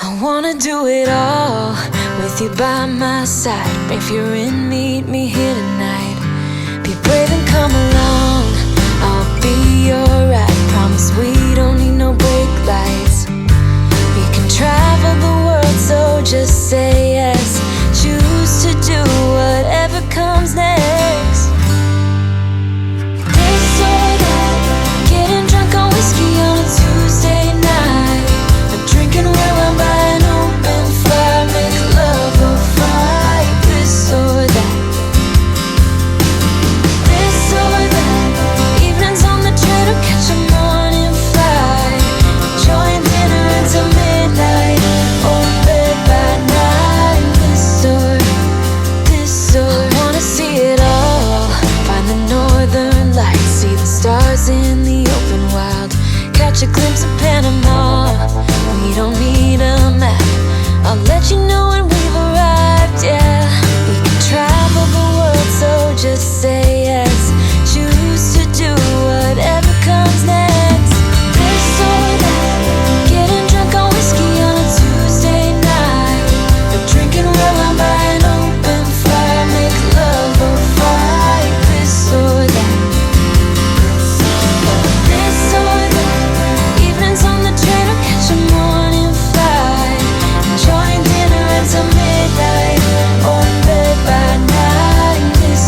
I wanna do it all with you by my side. If you're in, meet me here tonight. Be brave and come along, I'll be your ride. Promise we don't need no brake lights. We can travel the world, so just say yes. Choose to do whatever comes next. This or that, getting drunk on whiskey on a Tuesday night. Or drinking red wine by an open fire. Make love or fight. This or that. This or that, evenings on the train or catch a morning flight. Enjoying dinner until midnight, or bed by night. This or I wanna see it all. Find the northern lights, see the stars in the open wild. Catch a glimpse of Panama, we don't need a map. I'll let you know when we've arrived, yeah. We can travel the world, so just say yes. Choose to do whatever comes next. This or that, getting drunk on whiskey on a Tuesday night. Or drinking red wine by an open fire. Make love or fight. This or that. This or that, evenings on the train or catch a morning flight. Enjoying dinner until midnight, or in bed by night. This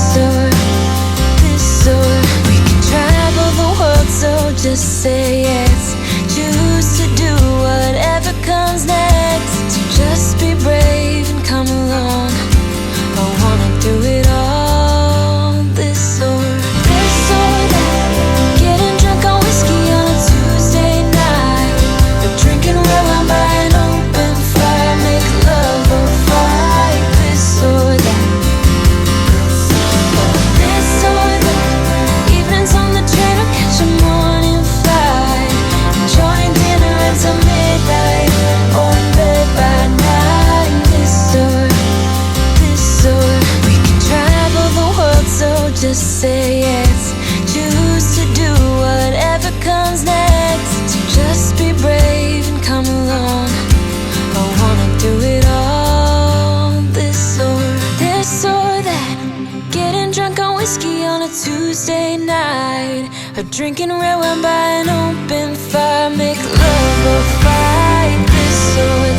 or we can travel the world, so just say yes. Choose to do whatever comes next. So just be brave and come along. I wanna do it all. This or that, getting drunk on whiskey on a Tuesday night. Or drinking red wine by an open fire. Make love or fight. This or that. This or that, evenings on the train or catch a morning flight. Enjoying dinner until midnight, or in bed by night. This or we can travel the world, so just say yes. Choose to do whatever comes next. So just be brave and come along. I wanna do it all. This or that, getting drunk on whiskey on a Tuesday night. Or drinking red wine by an open fire. Make love or fight. This or